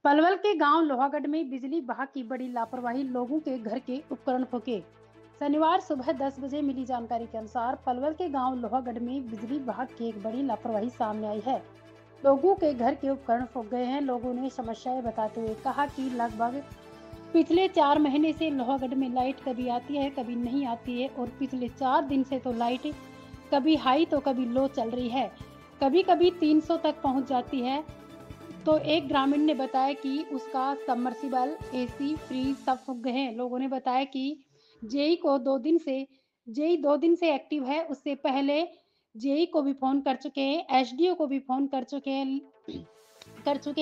पलवल के गांव लोहागढ़ में बिजली विभाग की बड़ी लापरवाही, लोगों के घर के उपकरण फूके। शनिवार सुबह 10 बजे मिली जानकारी के अनुसार पलवल के गांव लोहागढ़ में बिजली विभाग की एक बड़ी लापरवाही सामने आई है। लोगों के घर के उपकरण फूक गए हैं। लोगों ने समस्याएं बताते हुए कहा कि लगभग पिछले 4 महीने से लोहागढ़ में लाइट कभी आती है कभी नहीं आती है, और पिछले 4 दिन से तो लाइट कभी हाई तो कभी लो चल रही है, कभी कभी 300 तक पहुंच जाती है। तो एक ग्रामीण ने बताया कि उसका सबमर्सिबल, एसी, फ्रीज सब फूक गए हैं। लोगों ने बताया कि जेई 2 दिन से एक्टिव है। उससे पहले जेई को भी फोन कर चुके हैं, एसडीओ को भी फोन कर चुके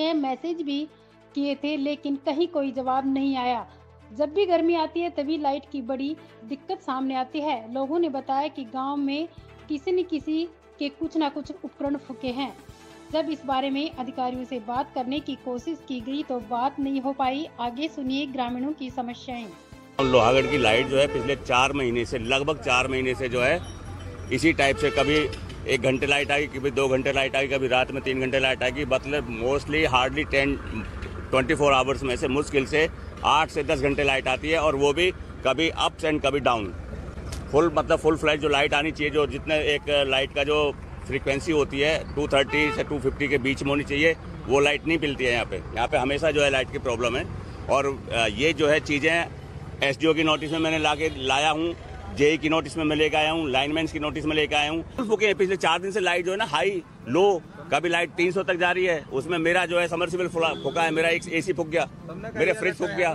हैं, मैसेज भी किए थे, लेकिन कहीं कोई जवाब नहीं आया। जब भी गर्मी आती है तभी लाइट की बड़ी दिक्कत सामने आती है। लोगों ने बताया कि गांव में किसी न किसी के कुछ न कुछ उपकरण फूके हैं। जब इस बारे में अधिकारियों से बात करने की कोशिश की गई तो बात नहीं हो पाई। आगे सुनिए ग्रामीणों की समस्याएं। लोहागढ़ की लाइट जो है पिछले 4 महीने से, लगभग 4 महीने से जो है इसी टाइप से, कभी 1 घंटे लाइट आएगी, कभी 2 घंटे लाइट आएगी, कभी रात में 3 घंटे लाइट आएगी। मतलब मोस्टली हार्डली 24 आवर्स में से मुश्किल से 8 से 10 घंटे लाइट आती है, और वो भी कभी अप्स एंड कभी डाउन। फुल फ्लैश जो लाइट आनी चाहिए, जो जितने एक लाइट का जो फ्रीक्वेंसी होती है 230 से 250 के बीच में होनी चाहिए, वो लाइट नहीं मिलती है यहाँ पे हमेशा जो है लाइट की प्रॉब्लम है। और ये जो है चीज़ें एसडीओ की नोटिस में मैंने लाया हूँ, जेई की नोटिस में मैं लेकर आया हूँ, लाइनमैन की नोटिस में लेकर आया हूँ। फूके पिछले 4 दिन से लाइट जो है ना हाई लो, कभी लाइट 300 तक जा रही है। उसमें मेरा जो है सबमर्सिबल फूका है, मेरा एक एसी फूक गया, मेरे फ्रिज फूक गया,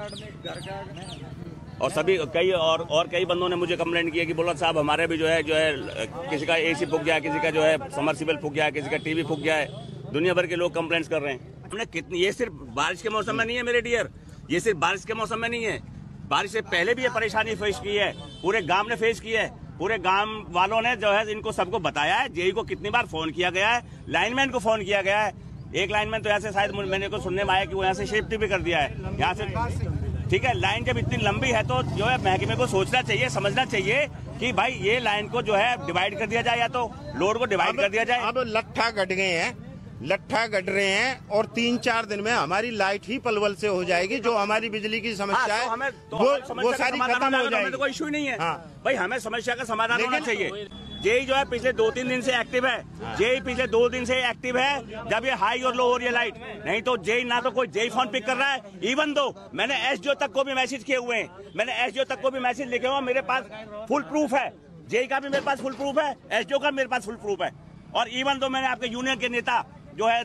और सभी कई बंदों ने मुझे कंप्लेंट किया कि बोला साहब हमारे भी जो है किसी का एसी फूक गया, किसी का जो है सबमर्सिबल फूक गया, किसी का टीवी फूक गया है। दुनिया भर के लोग कंप्लेंट्स कर रहे हैं। हमने कितनी, ये सिर्फ बारिश के मौसम में नहीं है मेरे डियर, ये सिर्फ बारिश के मौसम में नहीं है, बारिश से पहले भी ये परेशानी फेस की है, पूरे गांव ने फेस की है। पूरे गांव वालों ने जो है इनको सबको बताया है। जेई को कितनी बार फोन किया गया है, लाइनमैन को फोन किया गया है। एक लाइनमैन तो यहाँ से शायद मैंने को सुनने में आया कि वो यहाँ से शिफ्ट भी कर दिया है यहाँ से। ठीक है, लाइन जब इतनी लंबी है तो जो है महकमे को सोचना चाहिए, समझना चाहिए कि भाई ये लाइन को जो है डिवाइड कर दिया जाए, या तो लोड को डिवाइड कर दिया जाए। अब लट्ठा गढ़ गए हैं, लट्ठा गढ़ रहे हैं, और 3-4 दिन में हमारी लाइट ही पलवल से हो जाएगी। जो हमारी बिजली की समस्या है वो सारी खत्म हो जाएगी। कोई इशू नहीं है भाई, हमें समस्या का समाधान होना चाहिए। जेई जो है पिछले 2-3 दिन से एक्टिव है, जेई पिछले 2 दिन से एक्टिव है जब ये हाई और लो हो रही है लाइट। नहीं तो जेई ना तो कोई जेई फोन पिक कर रहा है। इवन दो मैंने एसडीओ तक को भी मैसेज किए हुए हैं, मैंने एसडीओ तक को भी मैसेज लिखे हुए, मेरे पास फुल प्रूफ है। जेई का भी मेरे पास फुल प्रूफ है, एसडीओ का मेरे पास फुल प्रूफ है। और इवन दो मैंने आपके यूनियन के नेता जो है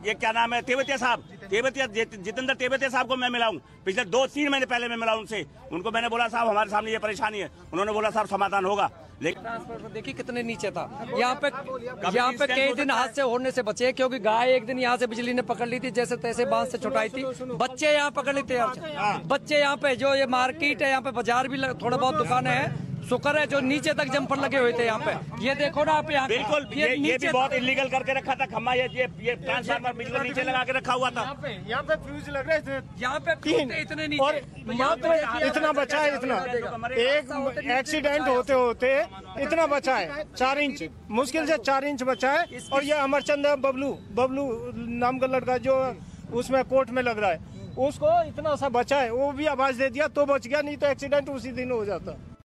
ये क्या नाम है, जितेंद्र तेवतिया साहब को मैं मिला हूँ पिछले 2-3 महीने पहले मैं मिला उनसे। उनको मैंने बोला साहब हमारे सामने ये परेशानी है, उन्होंने बोला साहब समाधान होगा। लेकिन देखिए कितने नीचे था। यहाँ पे कई दिन हादसे होने से बचे, क्योंकि गाय एक दिन यहाँ से बिजली ने पकड़ ली थी, जैसे तैसे बांस से छुटाई थी, बच्चे यहाँ पकड़ लेते हैं। बच्चे यहाँ पे जो ये मार्केट है, यहाँ पे बाजार भी थोड़ा बहुत दुकानें हैं, शुक्र है जो नीचे तक जंपर लगे हुए थे यहाँ पे। ये देखो ना आप यहाँ, बिल्कुल ये भी बहुत इलीगल करके रखा था खम्मा, ये ट्रांसफार्मर बिजली नीचे लगा के रखा हुआ था। यहाँ पे फ्यूज लग रहे थे, यहाँ पे 3 इतने नीचे, और मात्र इतना बचा है, इतना एक एक्सीडेंट होते इतना बचा है 4 इंच, मुश्किल से 4 इंच बचा है। और ये अमरचंद बबलू नाम का लड़का जो उसमें कोर्ट में लग रहा है, उसको इतना सा बचा है, वो भी आवाज दे दिया तो बच गया, नहीं तो एक्सीडेंट उसी दिन हो जाता।